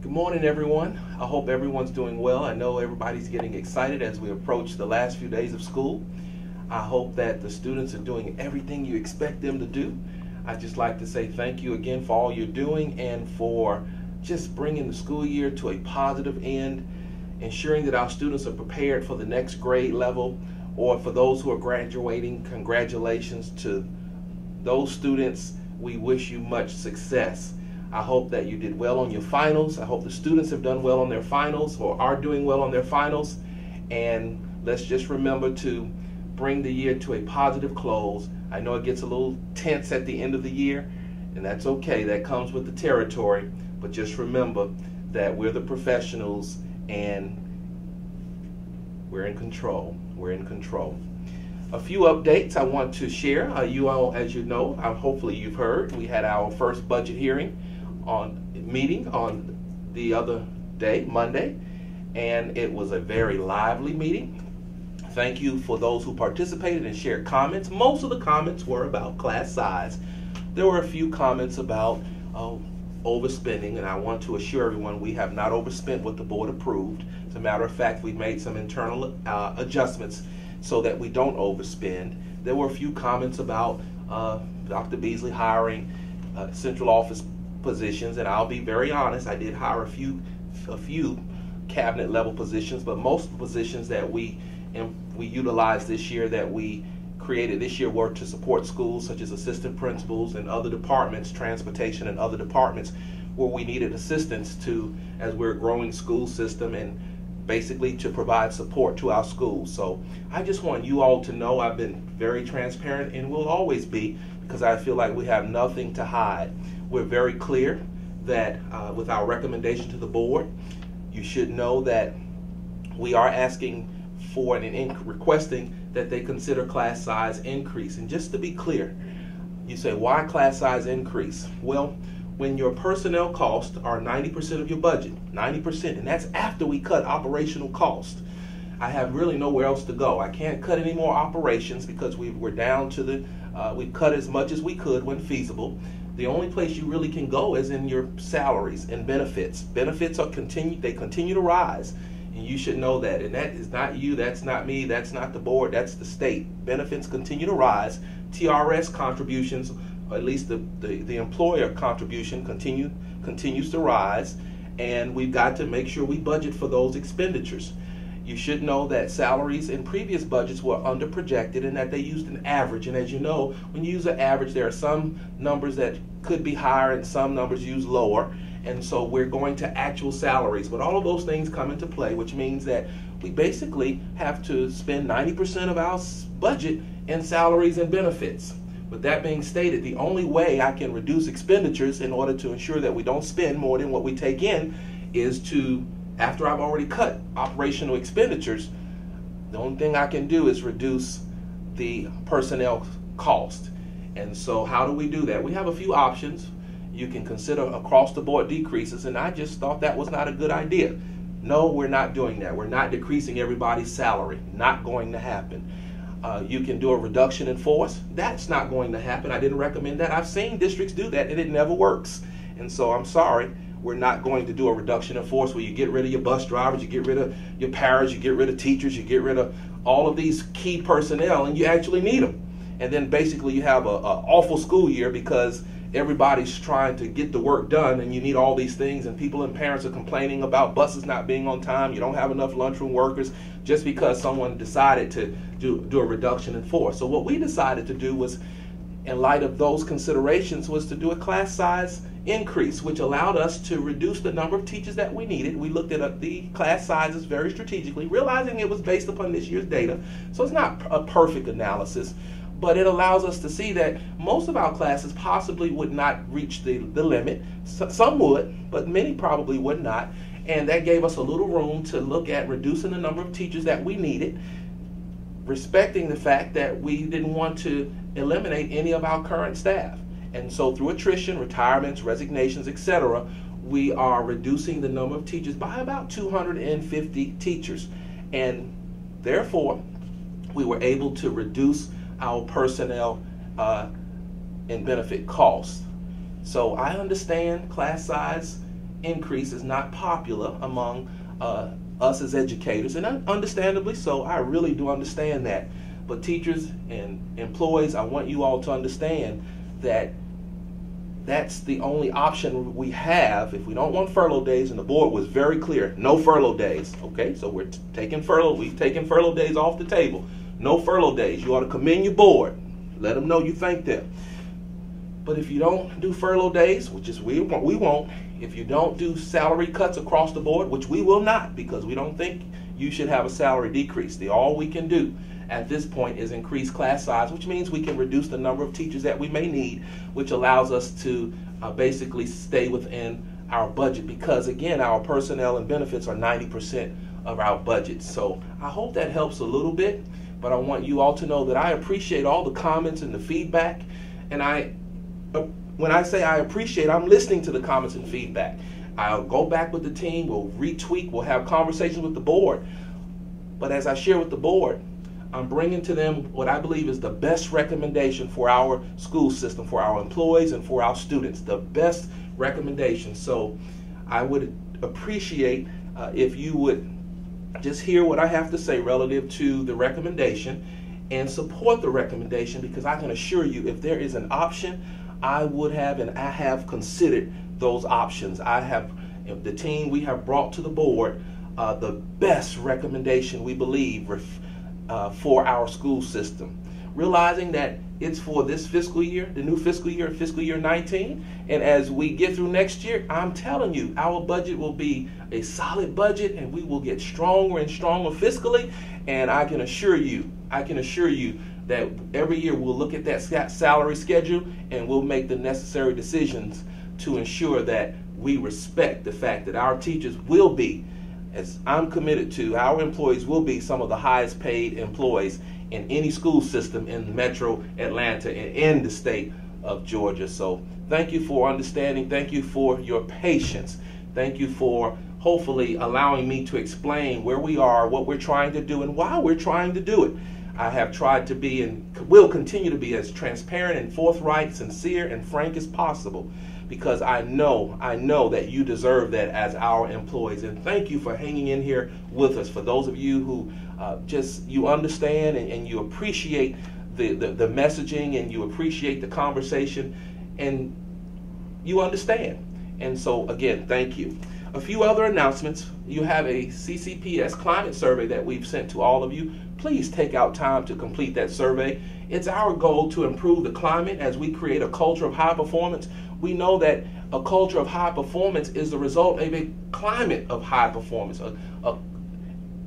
Good morning, everyone. I hope everyone's doing well. I know everybody's getting excited as we approach the last few days of school. I hope that the students are doing everything you expect them to do. I'd just like to say thank you again for all you're doing and for just bringing the school year to a positive end, ensuring that our students are prepared for the next grade level, or for those who are graduating, congratulations to those students. We wish you much success. I hope that you did well on your finals. I hope the students have done well on their finals or are doing well on their finals. And let's just remember to bring the year to a positive close. I know it gets a little tense at the end of the year, and that's okay. That comes with the territory. But just remember that we're the professionals and we're in control. We're in control. A few updates I want to share. You all, as you know, hopefully you've heard, we had our first budget meeting on the other day, Monday, and it was a very lively meeting. Thank you for those who participated and shared comments. Most of the comments were about class size. There were a few comments about overspending, and I want to assure everyone we have not overspent what the board approved. As a matter of fact, we made some internal adjustments so that we don't overspend. There were a few comments about Dr. Beasley hiring central office positions, and I'll be very honest, I did hire a few cabinet level positions, but most of the positions that we utilized this year, that we created this year, were to support schools such as assistant principals and other departments, transportation and other departments where we needed assistance to, as we're a growing school system, and basically to provide support to our schools. So I just want you all to know I've been very transparent and will always be, because I feel like we have nothing to hide. We're very clear that with our recommendation to the board, you should know that we are asking for and requesting that they consider class size increase. And just to be clear, you say, why class size increase? Well, when your personnel costs are 90% of your budget, 90%, and that's after we cut operational cost, I have really nowhere else to go. I can't cut any more operations because we're down to we've cut as much as we could when feasible. The only place you really can go is in your salaries and benefits. Benefits they continue to rise, and you should know that. And that is not you, that's not me, that's not the board, that's the state. Benefits continue to rise. TRS contributions, or at least the employer contribution, continues to rise, and we've got to make sure we budget for those expenditures. You should know that salaries in previous budgets were under projected and that they used an average. And as you know, when you use an average, there are some numbers that could be higher and some numbers used lower. And so we're going to actual salaries. But all of those things come into play, which means that we basically have to spend 90% of our budget in salaries and benefits. With that being stated, the only way I can reduce expenditures in order to ensure that we don't spend more than what we take in is to, after I've already cut operational expenditures, the only thing I can do is reduce the personnel cost. And so how do we do that? We have a few options. You can consider across the board decreases, and I just thought that was not a good idea. No, we're not doing that. We're not decreasing everybody's salary. Not going to happen. You can do a reduction in force. That's not going to happen. I didn't recommend that. I've seen districts do that and it never works. And so I'm sorry. We're not going to do a reduction in force where you get rid of your bus drivers, you get rid of your paras, you get rid of teachers, you get rid of all of these key personnel, and you actually need them. And then basically you have an awful school year because everybody's trying to get the work done and you need all these things, and people and parents are complaining about buses not being on time, you don't have enough lunchroom workers, just because someone decided to do a reduction in force. So what we decided to do was, in light of those considerations, was to do a class size increase, which allowed us to reduce the number of teachers that we needed. We looked at the class sizes very strategically, realizing it was based upon this year's data. So it's not a perfect analysis, but it allows us to see that most of our classes possibly would not reach the limit. Some would, but many probably would not. And that gave us a little room to look at reducing the number of teachers that we needed, respecting the fact that we didn't want to eliminate any of our current staff. And so through attrition, retirements, resignations, etc., we are reducing the number of teachers by about 250 teachers. And therefore, we were able to reduce our personnel and benefit costs. So I understand class size increase is not popular among us as educators, and understandably so. I really do understand that. But teachers and employees, I want you all to understand that that's the only option we have if we don't want furlough days, and the board was very clear, no furlough days. Okay, so we've taken furlough days off the table. No furlough days. You ought to commend your board. Let them know you thank them. But if you don't do furlough days, which is we won't, if you don't do salary cuts across the board, which we will not, because we don't think you should have a salary decrease. All we can do at this point is increase class size, which means we can reduce the number of teachers that we may need, which allows us to basically stay within our budget, because again, our personnel and benefits are 90% of our budget. So I hope that helps a little bit, but I want you all to know that I appreciate all the comments and the feedback, and when I say I appreciate, I'm listening to the comments and feedback. I'll go back with the team, we'll retweak, we'll have conversations with the board. But as I share with the board, I'm bringing to them what I believe is the best recommendation for our school system, for our employees and for our students, the best recommendation. So I would appreciate if you would just hear what I have to say relative to the recommendation and support the recommendation, because I can assure you if there is an option, I would have and I have considered those options. The team, we have brought to the board the best recommendation we believe for our school system, realizing that it's for this fiscal year, the new fiscal year 19, and as we get through next year, I'm telling you, our budget will be a solid budget, and we will get stronger and stronger fiscally. And I can assure you that every year we'll look at that salary schedule and we'll make the necessary decisions to ensure that we respect the fact that our teachers will be, as I'm committed to, our employees will be some of the highest paid employees in any school system in Metro Atlanta and in the state of Georgia. So thank you for understanding. Thank you for your patience. Thank you for hopefully allowing me to explain where we are, what we're trying to do, and why we're trying to do it. I have tried to be and will continue to be as transparent and forthright, sincere, and frank as possible, because I know that you deserve that as our employees. And thank you for hanging in here with us. For those of you who you understand and you appreciate the messaging, and you appreciate the conversation, and you understand. And so again, thank you. A few other announcements. You have a CCPS climate survey that we've sent to all of you. Please take out time to complete that survey. It's our goal to improve the climate as we create a culture of high performance. We know that a culture of high performance is the result of a climate of high performance,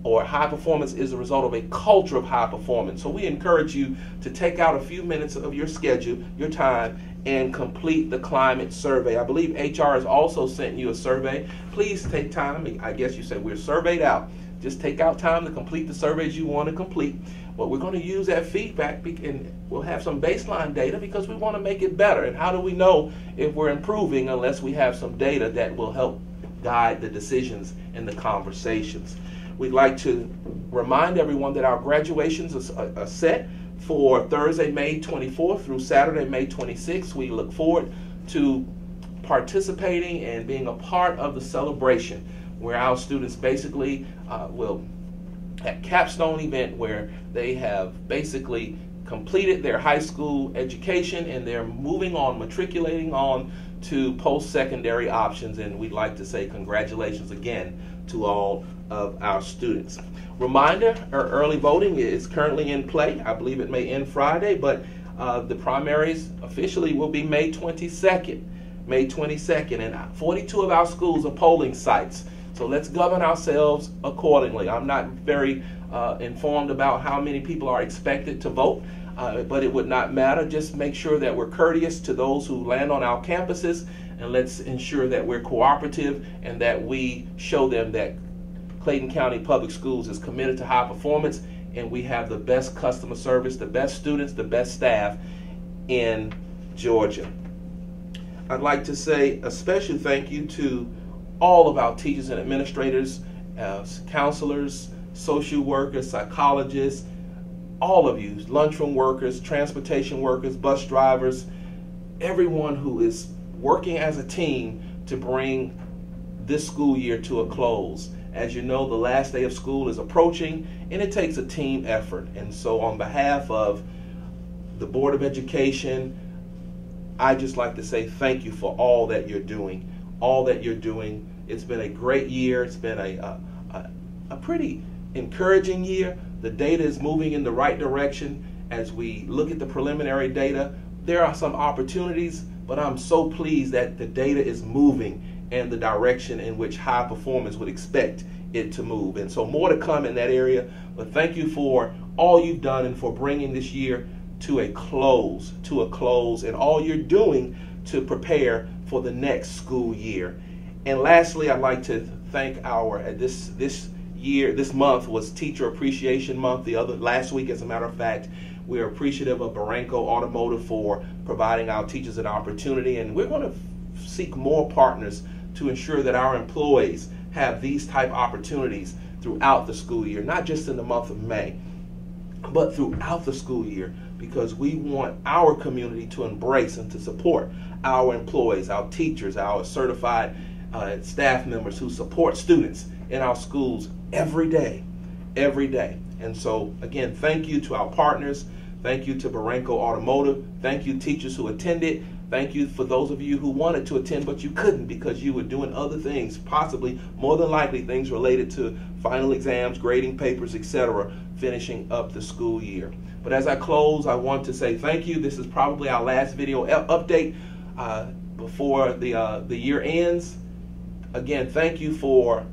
or high performance is the result of a culture of high performance. So we encourage you to take out a few minutes of your schedule, your time, and complete the climate survey. I believe HR has also sent you a survey. Please take time. I guess you said we're surveyed out. Just take out time to complete the surveys you want to complete. But we're going to use that feedback, and we'll have some baseline data, because we want to make it better. And how do we know if we're improving unless we have some data that will help guide the decisions and the conversations? We'd like to remind everyone that our graduations are set for Thursday, May 24th through Saturday, May 26th. We look forward to participating and being a part of the celebration, where our students basically will have capstone event where they have basically completed their high school education and they're moving on, matriculating on to post-secondary options. And we'd like to say congratulations again to all of our students. Reminder, our early voting is currently in play. I believe it may end Friday, but the primaries officially will be May 22nd. May 22nd, and 42 of our schools are polling sites. So let's govern ourselves accordingly. I'm not very informed about how many people are expected to vote, but it would not matter. Just make sure that we're courteous to those who land on our campuses, and let's ensure that we're cooperative and that we show them that Clayton County Public Schools is committed to high performance, and we have the best customer service, the best students, the best staff in Georgia. I'd like to say a special thank you to all of our teachers and administrators, counselors, social workers, psychologists, all of you, lunchroom workers, transportation workers, bus drivers, everyone who is working as a team to bring this school year to a close. As you know, the last day of school is approaching, and it takes a team effort. And so on behalf of the Board of Education, I just like to say thank you for all that you're doing. All that you're doing. It's been a great year. It's been a pretty encouraging year. The data is moving in the right direction. As we look at the preliminary data, there are some opportunities, but I'm so pleased that the data is moving in the direction in which high performance would expect it to move. And so more to come in that area. But thank you for all you've done and for bringing this year to a close, and all you're doing to prepare for the next school year. And lastly, I'd like to thank this month was Teacher Appreciation Month. Last week, as a matter of fact, we are appreciative of Barranco Automotive for providing our teachers an opportunity, and we're going to seek more partners to ensure that our employees have these type opportunities throughout the school year, not just in the month of May, but throughout the school year, because we want our community to embrace and to support our employees, our teachers, our certified staff members who support students in our schools every day. And so again, thank you to our partners. Thank you to Barranco Automotive. Thank you teachers who attended. Thank you for those of you who wanted to attend but you couldn't because you were doing other things, possibly, more than likely, things related to final exams, grading papers, etc., finishing up the school year. But as I close, I want to say thank you. This is probably our last video update before the year ends. Again, thank you for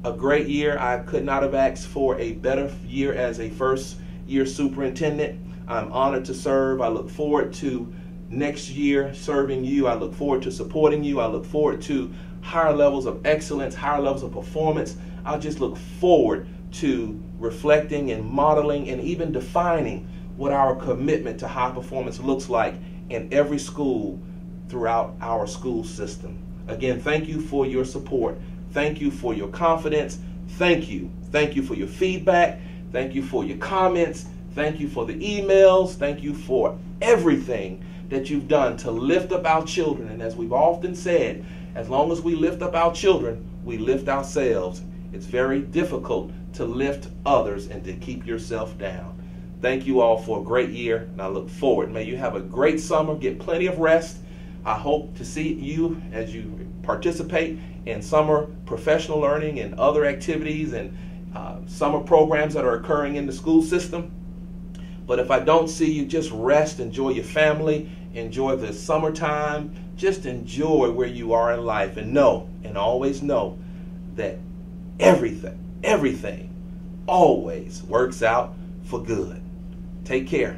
a great year. I could not have asked for a better year as a first-year superintendent. I'm honored to serve. I look forward to next year serving you. I look forward to supporting you. I look forward to higher levels of excellence, higher levels of performance. I just look forward to reflecting and modeling and even defining what our commitment to high performance looks like in every school throughout our school system. Again, thank you for your support. Thank you for your confidence. Thank you. Thank you for your feedback. Thank you for your comments. Thank you for the emails. Thank you for everything that you've done to lift up our children. And as we've often said, as long as we lift up our children, we lift ourselves. It's very difficult to lift others and to keep yourself down. Thank you all for a great year, and I look forward. May you have a great summer, get plenty of rest. I hope to see you as you participate in summer professional learning and other activities and summer programs that are occurring in the school system. But if I don't see you, just rest, enjoy your family, enjoy the summertime, just enjoy where you are in life, and know, and always know, that everything always works out for good. Take care.